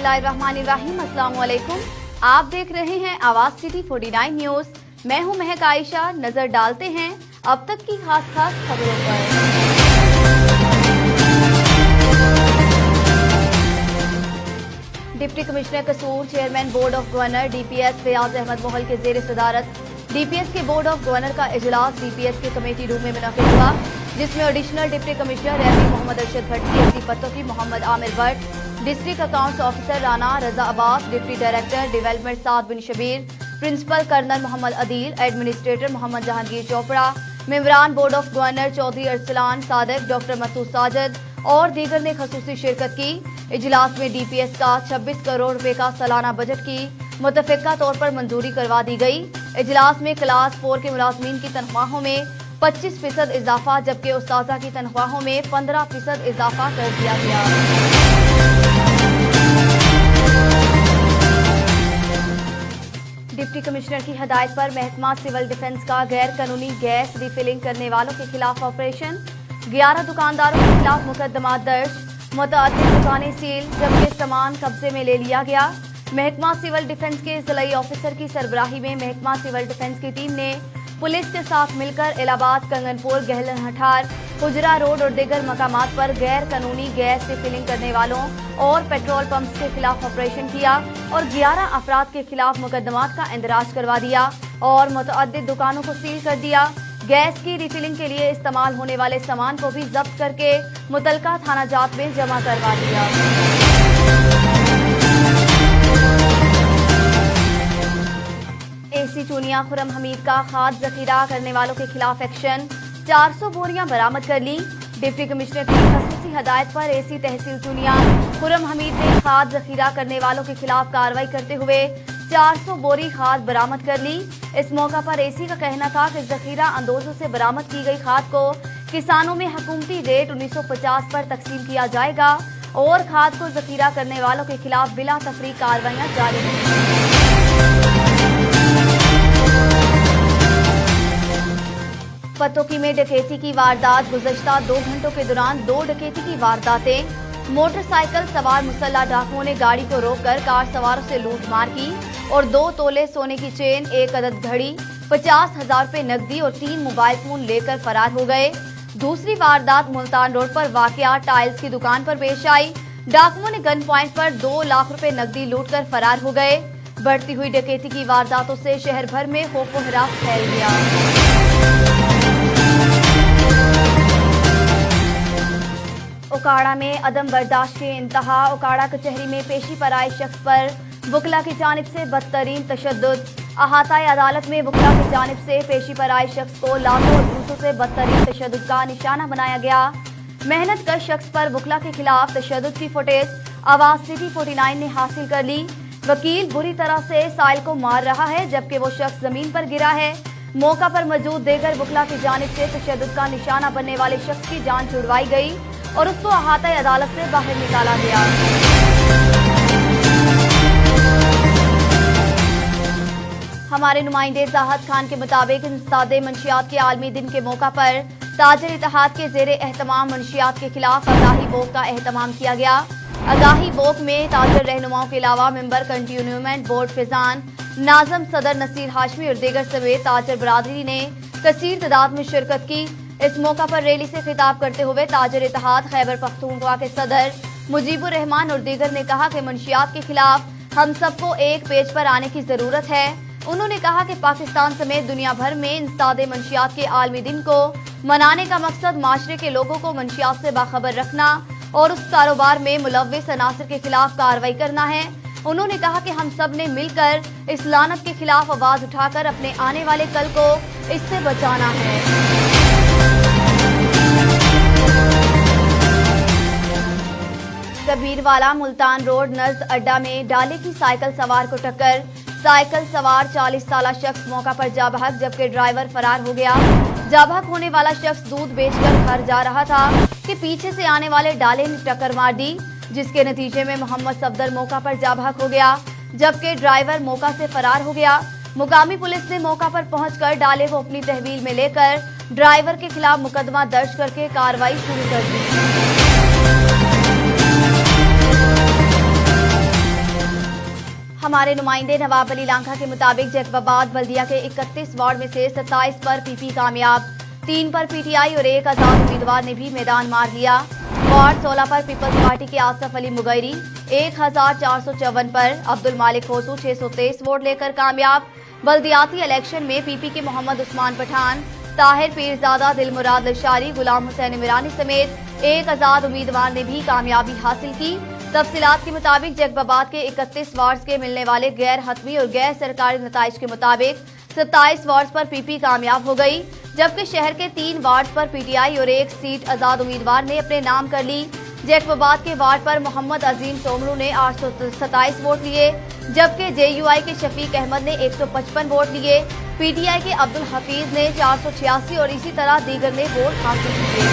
बिस्मिल्लाहिर्रहमानिर्रहीम। अस्सलाम वालेकुम। आप देख रहे हैं आवाज सिटी 49 न्यूज। मैं हूं महक आयशा। नजर डालते हैं अब तक की खास खबरों पर। Deputy commissioner Kasur, chairman board of governor DPS Fayaz Ahmad Mohal के जेर सदारत डीपीएस के बोर्ड ऑफ गवर्नर का इजलास डीपीएस के कमेटी रूम में मुनक़िद हुआ, जिसमें additional deputy commissioner revenue Mohammad Arshad Bhatti, SP Pattoki Mohammad Amir Bhatt, district accounts officer Rana Raza Abbas, deputy director development Saad bin Shabbir, principal colonel Mohammad Adeel, administrator Mohammad Jahangir Chopra, मेंबरान board of governor Chaudhry Arsalan Sadiq, doctor Masood Sajid और दीगर ने खसूसी शिरकत की। इजलास में डीपीएस का 26 करोड़ रुपए का सालाना बजट की मुतफ़िका तौर पर मंजूरी करवा दी गई। इजलास में क्लास 4 के मुलाजमीन की तनख्वाहों में 25% इजाफा जबकि उस्ताज़ा की तनख्वाहों में 15% इजाफा कर दिया गया। डिप्टी कमिश्नर की हदायत पर महकमा सिविल डिफेंस का गैर कानूनी गैस रिफिलिंग करने वालों के खिलाफ ऑपरेशन। 11 दुकानदारों के खिलाफ मुकदमा दर्ज, मुतअद्दिद दुकानें सील जबकि सामान कब्जे में ले लिया गया। महकमा सिविल डिफेंस के जिलाई ऑफिसर की सरबराही में महकमा सिविल डिफेंस की टीम ने पुलिस के साथ मिलकर इलाहाबाद, कंगनपुर, गहलन हठार, हुजरा रोड और दीगर मकामात पर गैर कानूनी गैस रिफिलिंग करने वालों और पेट्रोल पंप्स के खिलाफ ऑपरेशन किया और 11 अफराद के खिलाफ मुकदमात का इंदराज करवा दिया और मुतअद्दिद दुकानों को सील कर दिया। गैस की रिफिलिंग के लिए इस्तेमाल होने वाले सामान को भी जब्त करके मुतलका थाना जात में जमा करवा दिया। एसी चूनिया खुरम हमीद का खाद जखीरा करने वालों के खिलाफ एक्शन। 400 बोरियां बरामद कर ली। डिप्टी कमिश्नर की खसूसी हदायत पर एसी तहसील चूनिया खुरम हमीद ने खाद जखीरा करने वालों के खिलाफ कार्रवाई करते हुए 400 बोरी खाद बरामद कर ली। इस मौका पर एसी का कहना था कि जखीरा अंदोजों से बरामद की गई खाद को किसानों में हुकूमती रेट 1950 पर तकसीम किया जाएगा और खाद को जखीरा करने वालों के खिलाफ बिला तफरीक कार्रवाइयां जारी रहेंगी। पत्तोकी में डकैती की वारदात। गुज़श्ता 2 घंटों के दौरान 2 डकैती की वारदातें। मोटरसाइकिल सवार मुसल्ला डाकुओं ने गाड़ी को रोककर कार सवारों से लूट मार की और 2 तोले सोने की चेन, 1 अदद घड़ी, 50,000 रुपए नकदी और 3 मोबाइल फोन लेकर फरार हो गए। दूसरी वारदात मुल्तान रोड पर वाक़या टाइल्स की दुकान पर पेश आई। डाकुओं ने गन पॉइंट पर 2 लाख रुपए नकदी लूट कर फरार हो गए। बढ़ती हुई डकैती की वारदातों से शहर भर में खौफ व हिरास फैल गया। उकाड़ा में अदम बर्दाश्त के इंतहा। उकाड़ा कचहरी में पेशी पर आए शख्स पर वकला की जानिब से बदतरीन तशद्दुद। अहाता अदालत में वकला की जानिब से पेशी पर आए शख्स को लातों और दूसरों से बदतरीन तशद्दुद का निशाना बनाया गया। मेहनत कश शख्स पर वकला के खिलाफ तशद्दुद की फुटेज आवाज सिटी 49 ने हासिल कर ली। वकील बुरी तरह से साइल को मार रहा है जबकि वो शख्स जमीन पर गिरा है। मौका पर मौजूद देगर वकला की जानिब से तशद्दुद का निशाना बनने वाले शख्स की जान छुड़वाई गई और उसको अहाता अदालत से बाहर निकाला गया। हमारे नुमाइंदे जाहद खान के मुताबिक इंसदादे मंशियात के आलमी दिन के मौका पर ताजर इत्तेहाद के जेरे एहतमाम मंशियात के खिलाफ आगाही वॉक का एहतमाम किया गया। आगाही वॉक में ताजर रहनुमाओं के अलावा मेंबर कंटिन्यूमेंट बोर्ड फैजान, नाज़म सदर नसीर हाशमी और दीगर समेत ताजर बरादरी ने कसीर तादाद में शिरकत की। इस मौका पर रैली से खिताब करते हुए ताजर इत्तेहाद खैबर पख्तूनख्वा के सदर मुजीबुर रहमान और दीगर ने कहा कि मंशियात के खिलाफ हम सबको एक पेज पर आने की जरूरत है। उन्होंने कहा कि पाकिस्तान समेत दुनिया भर में इंसदादे मंशियात के आलमी दिन को मनाने का मकसद माशरे के लोगों को मंशियात से बाखबर रखना और उस कारोबार में मुलव्विस अनासर के खिलाफ कार्रवाई करना है। उन्होंने कहा कि हम सब ने मिलकर इस लानत के खिलाफ आवाज उठाकर अपने आने वाले कल को इससे बचाना है। कबीरवाला मुल्तान रोड नज्द अड्डा में डाले की साइकिल सवार को टक्कर। साइकिल सवार 40 साला शख्स मौका पर जा बहक जबकि ड्राइवर फरार हो गया। जा बहक होने वाला शख्स दूध बेचकर घर जा रहा था कि पीछे से आने वाले डाले ने टक्कर मार दी, जिसके नतीजे में मोहम्मद सफदर मौका पर जा बहक हो गया जबकि ड्राइवर मौका से फरार हो गया। मुकामी पुलिस ने मौका पर पहुंचकर डाले को अपनी तहवील में लेकर ड्राइवर के खिलाफ मुकदमा दर्ज करके कार्रवाई शुरू कर दी। हमारे नुमाइंदे नवाब अली लांघा के मुताबिक जैकबाबाद बल्दिया के 31 वार्ड में से 27 पर पीपी कामयाब, 3 पर पीटीआई और 1 आजाद उम्मीदवार ने भी मैदान मार लिया। वार्ड 16 पर पीपल्स पार्टी के आसफ अली मुगैरी 1454 पर, अब्दुल मालिक होसू 623 वोट लेकर कामयाब। बल्दियाती इलेक्शन में पीपी के मोहम्मद उस्मान पठान, ताहिर पीरजादा, दिलमुराद लशारी, गुलाम हुसैन इमरानी समेत 1 आजाद उम्मीदवार ने भी कामयाबी हासिल की। तफसीलात के मुताबिक जैकबाबाद के 31 वार्ड के मिलने वाले गैर हतमी और गैर सरकारी नताइज के मुताबिक 27 वार्ड पर पीपी कामयाब हो गई, जबकि शहर के 3 वार्ड पर पीटीआई और 1 सीट आजाद उम्मीदवार ने अपने नाम कर ली। जैकबाबाद के वार्ड पर मोहम्मद अजीम सोमरू ने 827 वोट लिए, जबकि जेयूआई के शफीक अहमद ने 155 वोट लिए। पीटीआई के अब्दुल हफीज ने 486 और इसी तरह दीगर ने वोट हासिल किए।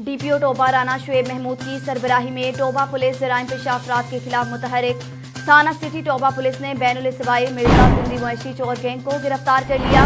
डीपीओ टोबा राना शुएब महमूद की सरबराही में टोबा पुलिस जराइम पेशा अफराद के खिलाफ मुतहरिक। थाना सिटी टोबा पुलिस ने बैनुल सवाई मिर्जा सिंधी मुआशी चोर गैंग को गिरफ्तार कर लिया।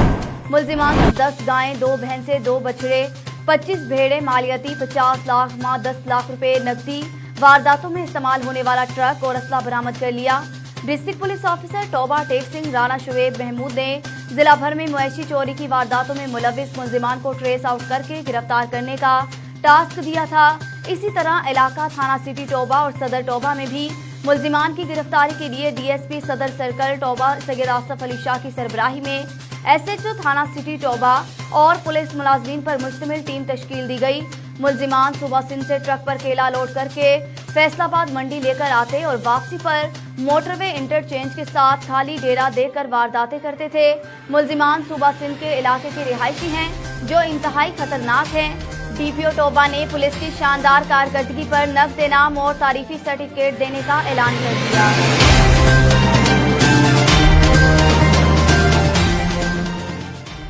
मुलजिमान को 10 गायें, 2 भैंसें, 2 बछड़े, 25 भेड़े, मालियाती 50 लाख माँ 10 लाख रुपए नकदी, वारदातों में इस्तेमाल होने वाला ट्रक और असला बरामद कर लिया। District police officer Toba Tek Singh Rana Shoaib Mahmood ने जिला भर में मुआशी चोरी की वारदातों में मुलविस मुलजिमान को ट्रेस आउट करके गिरफ्तार करने का टास्क दिया था। इसी तरह इलाका थाना सिटी टोबा और सदर टोबा में भी मुलजिमान की गिरफ्तारी के लिए डीएसपी सदर सर्कल टोबा सैयद आसफ अली शाह की सरबराही में एसएचओ थाना सिटी टोबा और पुलिस मुलाजमीन पर मुश्तमिल टीम तश्कील दी गई। मुलजिमान सुबह सिंध से ट्रक पर केला लोड करके फैसलाबाद मंडी लेकर आते और वापसी पर मोटरवे इंटरचेंज के साथ खाली डेरा देकर वारदातें करते थे। मुलजिमान सुबह सिंध के इलाके के रिहायशी हैं जो इंतहाई खतरनाक हैं। डीपीओ टोबा ने पुलिस की शानदार कारकर्दगी पर नकद इनाम और तारीफी सर्टिफिकेट देने का ऐलान कर दिया।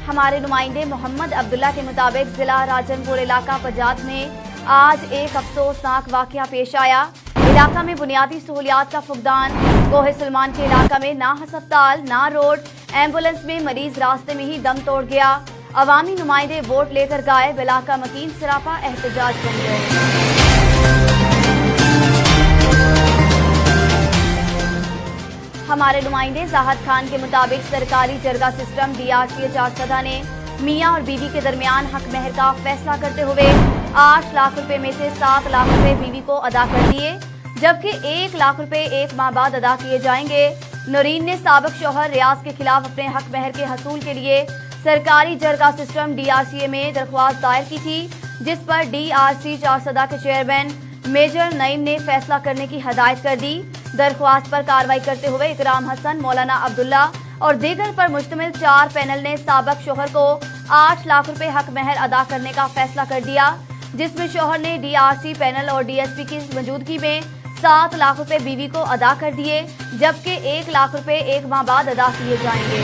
हमारे नुमाइंदे मोहम्मद अब्दुल्ला के मुताबिक जिला राजनपुर इलाका पंजाब में आज एक अफसोसनाक वाकया पेश आया। इलाका में बुनियादी सहूलियात का फुकदान। कोहे सलमान के इलाका में ना हस्पताल ना रोड, एम्बुलेंस में मरीज रास्ते में ही दम तोड़ गया। अवामी नुमाइंदे वोट लेकर गायब, इलाका मकीन सरापा एहतजाज बन गए। हमारे नुमाइंदे जाहद खान के मुताबिक सरकारी जरगा सिस्टम डीआरसी चारसदा ने मियां और बीवी के दरमियान हक महर का फैसला करते हुए 8 लाख रुपए में से 7 लाख रुपए बीवी को अदा कर दिए, जबकि 1 लाख रुपए 1 माह बाद अदा किए जाएंगे। नूरीन ने साबिक शौहर रियाज के खिलाफ अपने हक महर के हसूल के लिए सरकारी जरगा सिस्टम डीआरसीए में दरख्वास्त दायर की थी, जिस पर डीआरसी चारसदा के चेयरमैन मेजर नईम ने फैसला करने की हदायत कर दी। दरख्वास्त पर कार्रवाई करते हुए इकराम हसन, मौलाना अब्दुल्ला और दीगर पर मुश्तमिल 4 पैनल ने साबिक शौहर को 8 लाख रुपए हक महर अदा करने का फैसला कर दिया, जिसमें शौहर ने डीआरसी पैनल और डीएसपी की मौजूदगी में 7 लाख रुपए बीवी को अदा कर दिए, जबकि 1 लाख रुपए 1 माह बाद अदा किए जाएंगे।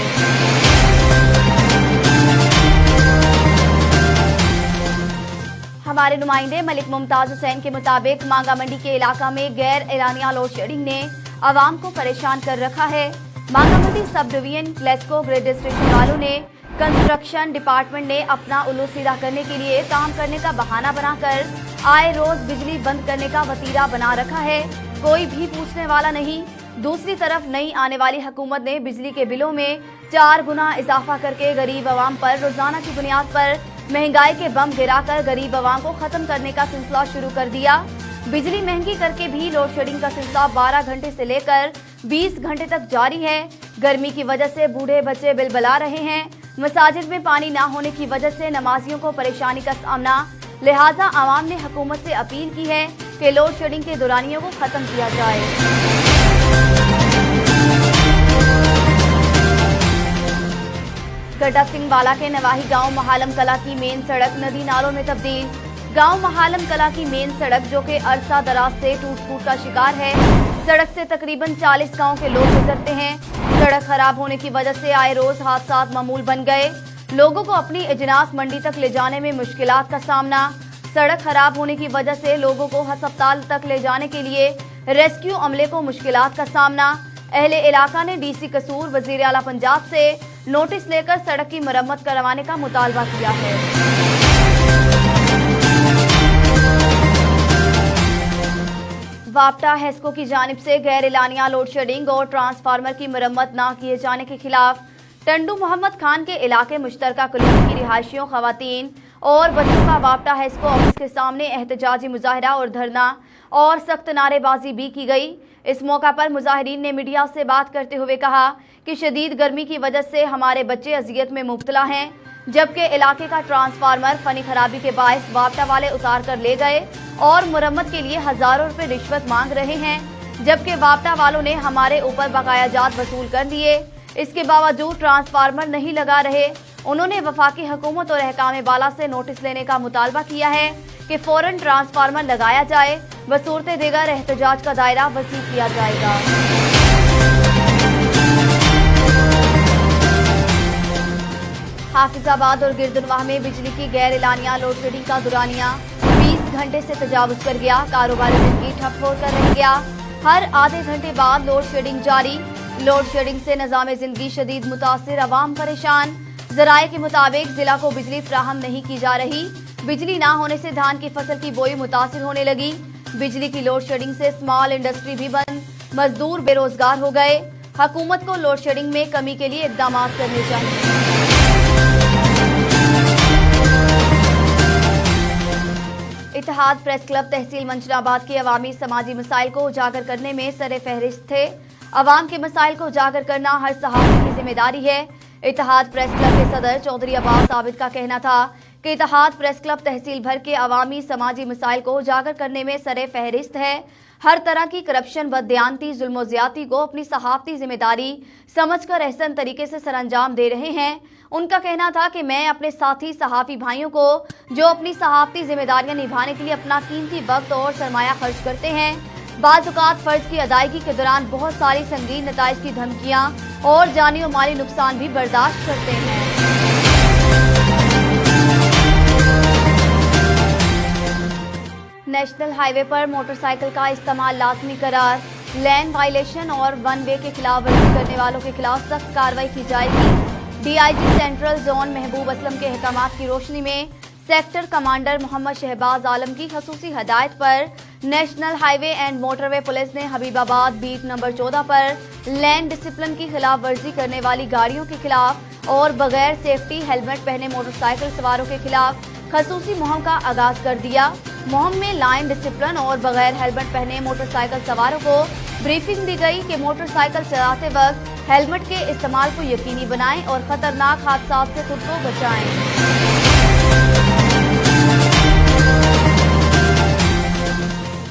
हमारे नुमाइंदे मलिक मुमताज हुसैन के मुताबिक मांगा मंडी के इलाका में गैर एलानिया लोड शेडिंग ने आवाम को परेशान कर रखा है। मांगा मंडी सब डिवीजन ग्लेस्को ग्रिड स्टेशन वालों ने कंस्ट्रक्शन डिपार्टमेंट ने अपना उल्लू सीधा करने के लिए काम करने का बहाना बनाकर आए रोज बिजली बंद करने का वतीरा बना रखा है, कोई भी पूछने वाला नहीं। दूसरी तरफ नई आने वाली हुकूमत ने बिजली के बिलों में 4 गुना इजाफा करके गरीब आवाम पर रोजाना की बुनियाद पर महंगाई के बम गिराकर गरीब आवाम को खत्म करने का सिलसिला शुरू कर दिया। बिजली महंगी करके भी लोड शेडिंग का सिलसिला 12 घंटे से लेकर 20 घंटे तक जारी है। गर्मी की वजह से बूढ़े बच्चे बिलबिला रहे हैं। मसाजिद में पानी ना होने की वजह से नमाजियों को परेशानी का सामना, लिहाजा आवाम ने हुकूमत से अपील की है कि लोड शेडिंग के दौरानियों को खत्म किया जाए। गड्ढा सिंह वाला के नवाही गांव महालम कला की मेन सड़क नदी नालों में तब्दील। गांव महालम कला की मेन सड़क जो कि अरसा दराज से टूट फूट का शिकार है। सड़क से तकरीबन 40 गांव के लोग गुजरते हैं। सड़क खराब होने की वजह से आए रोज हादसात मामूल बन गए। लोगों को अपनी अजनास मंडी तक ले जाने में मुश्किलात का सामना। सड़क खराब होने की वजह से लोगों को अस्पताल तक ले जाने के लिए रेस्क्यू अमले को मुश्किलात का सामना। अहले इलाका ने डीसी कसूर वजीर आला पंजाब से नोटिस लेकर सड़क की मरम्मत करवाने का मुतालबा किया है। वापटा हेस्को की जानिब से गैर एलानिया लोड शेडिंग और ट्रांसफार्मर की मरम्मत न किए जाने के खिलाफ टंडू मोहम्मद खान के इलाके मुश्तरका कॉलोनी की रिहायशियों, खवातीन और बच्चों का वापटा हेस्को ऑफिस के सामने एहतजाजी मुजाहरा और धरना और सख्त नारेबाजी भी की गई। इस मौका पर मुजाहिरीन ने मीडिया से बात करते हुए कहा कि शदीद गर्मी की वजह से हमारे बच्चे अजियत में मुब्तला हैं, जबकि इलाके का ट्रांसफार्मर फनी खराबी के बायस वापटा वाले उतार कर ले गए और मुरम्मत के लिए हजारों रुपए रिश्वत मांग रहे हैं, जबकि वापटा वालों ने हमारे ऊपर बकाया जात वसूल कर लिए। इसके बावजूद ट्रांसफार्मर नहीं लगा रहे। उन्होंने वफाकी हुकूमत और अहकाम बाला से नोटिस लेने का मुतालबा किया है कि फौरन ट्रांसफार्मर लगाया जाए, बसूरत दिगर एहतजाज का दायरा वसी किया जाएगा। हाफिजाबाद और गिरदनवाह में बिजली की गैर एलानिया लोड शेडिंग का दुरानिया 20 घंटे से तजावुज कर गया। कारोबारी जिंदगी ठप होकर रह गया। हर आधे घंटे बाद लोड शेडिंग जारी। लोड शेडिंग से निज़ाम जिंदगी शदीद मुतासिर, अवाम परेशान। ज़राए के मुताबिक जिला को बिजली फराहम नहीं की जा रही। बिजली ना होने से धान की फसल की बोई मुतासिर होने लगी। बिजली की लोड शेडिंग से स्मॉल इंडस्ट्री भी बंद, मजदूर बेरोजगार हो गए। हुकूमत को लोड शेडिंग में कमी के लिए इक़दाम करने चाहिए। इत्तेहाद प्रेस क्लब तहसील मंशराबाद के अवामी समाजी मसाइल को उजागर करने में सरे फहरिस्त थे। अवाम के मसाइल को उजागर करना हर सहाफ़ी की जिम्मेदारी है। इत्तेहाद प्रेस क्लब के सदर चौधरी अब्बास आबिद का कहना था कि इत्तेहाद प्रेस क्लब तहसील भर के अवामी समाजी मसाइल को उजागर करने में सरे फहरिस्त है। हर तरह की करप्शन, बददियानती, जुल्म ज़्यादती को अपनी सहाफ़ती जिम्मेदारी समझकर एहसन तरीके से सरअंजाम दे रहे हैं। उनका कहना था कि मैं अपने साथी सहाफ़ी भाइयों को जो अपनी सहाफ़ती जिम्मेदारियां निभाने के लिए अपना कीमती वक्त और सरमाया खर्च करते हैं, बाज़ औक़ात फ़र्ज की अदायगी के दौरान बहुत सारी संगीन नताइज की धमकियां और जानी और माली नुकसान भी बर्दाश्त करते हैं। नेशनल हाईवे पर मोटरसाइकिल का इस्तेमाल लाजमी करार। लेन वायलेशन और वन वे के खिलाफ वर्जी करने वालों के खिलाफ सख्त कार्रवाई की जाएगी। DIG सेंट्रल जोन महबूब असलम के अहकामात की रोशनी में सेक्टर कमांडर मोहम्मद शहबाज आलम की खसूसी हदायत पर national highway and motorway police ने हबीबाबाद बीट नंबर 14 पर लेन डिसिप्लिन की खिलाफ वर्जी करने वाली गाड़ियों के खिलाफ और बगैर सेफ्टी हेलमेट पहने मोटरसाइकिल सवारों के खिलाफ खसूसी मुहिम का आगाज कर दिया। मुहिम में लाइन डिसिप्लिन और बगैर हेलमेट पहने मोटरसाइकिल सवारों को ब्रीफिंग दी गई कि मोटरसाइकिल चलाते वक्त हेलमेट के इस्तेमाल को यकीनी बनाएं और खतरनाक हादसात से खुद को बचाएं।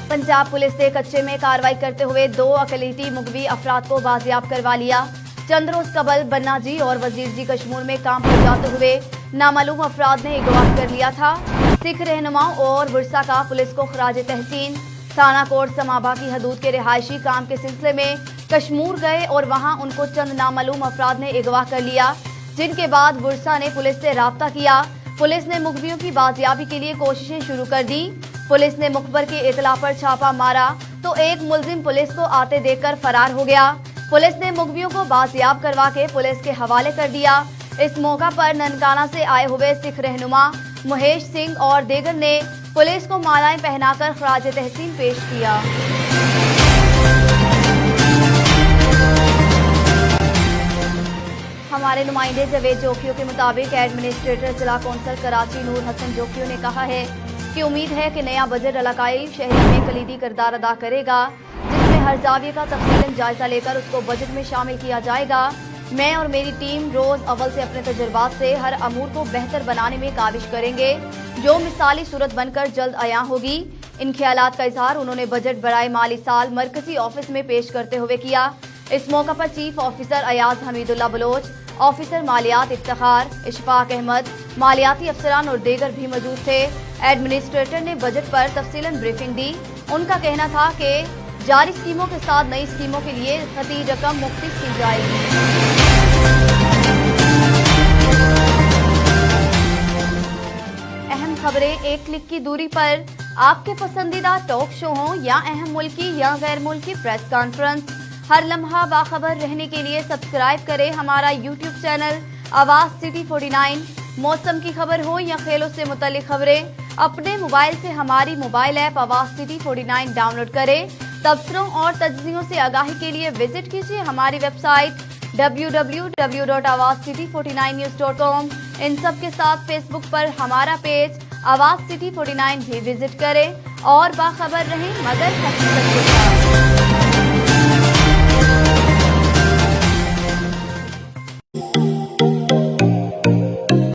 पंजाब पुलिस ने कच्चे में कार्रवाई करते हुए 2 अकलीती मुगवी अफराद को बाजियाब करवा लिया। चंद रोज कबल बन्ना जी और वजीर जी कश्मीर में काम पर जाते हुए नामालूम अफराद ने अगवा कर लिया था। सिख रहनुमाओं और वर्षा का पुलिस को खराज तहसीन। थाना कोट समाबा की हदूद के रिहायशी काम के सिलसिले में कश्मीर गए और वहां उनको चंद नामालूम अफराद ने अगवा कर लिया, जिनके बाद वर्षा ने पुलिस से राब्ता किया। पुलिस ने मुखबियों की बाजियाबी के लिए कोशिशें शुरू कर दी। पुलिस ने मुखबर की इतला पर छापा मारा तो एक मुलजिम पुलिस को आते देखकर फरार हो गया। पुलिस ने मुखबियों को बाजियाब करवा के पुलिस के हवाले कर दिया। इस मौका पर ननकाना से आए हुए सिख रहनुमा महेश सिंह और दीगर ने पुलिस को मालाएं पहनाकर खराज तहसीन पेश किया। हमारे नुमाइंदे जवेद जोकियों के मुताबिक एडमिनिस्ट्रेटर जिला कौंसल कराची नूर हसन जोकियों ने कहा है कि उम्मीद है कि नया बजट इलाकाई शहरी में कलीदी किरदार अदा करेगा, जिसमें हर जाविये का तफसीलन जायजा लेकर उसको बजट में शामिल किया जाएगा। मैं और मेरी टीम रोज अव्वल से अपने तजुर्बात से हर अमूर को बेहतर बनाने में काविश करेंगे, जो मिसाली सूरत बनकर जल्द आया होगी। इन ख्यालात का इजहार उन्होंने बजट बराए माली साल मरकजी ऑफिस में पेश करते हुए किया। इस मौका पर chief officer Ayaz Hamidullah Baloch, officer मालियात इफ्तिखार, इशफाक अहमद, मालियाती अफसरान और दीगर भी मौजूद थे। एडमिनिस्ट्रेटर ने बजट पर तफसीलन ब्रीफिंग दी। उनका कहना था कि जारी स्कीमों के साथ नई स्कीमों के लिए खती रकम मुख्तस की जाएगी। अहम खबरें एक क्लिक की दूरी पर। आपके पसंदीदा टॉक शो हो या अहम मुल्की या गैर मुल्की प्रेस कॉन्फ्रेंस, हर लम्हा बाखबर रहने के लिए सब्सक्राइब करें हमारा यूट्यूब चैनल आवाज सिटी 49। मौसम की खबर हो या खेलों से मुतल्लिक खबरें, अपने मोबाइल से हमारी मोबाइल ऐप आवाज सिटी 49 डाउनलोड करें तबसरों और तजज़ियों से आगाही के लिए विजिट कीजिए हमारी वेबसाइट www.awazcity49news.com। इन सब के साथ फेसबुक पर हमारा पेज आवाज सिटी 49 भी विजिट करें और बाखबर रहें मगर हकीकत के साथ।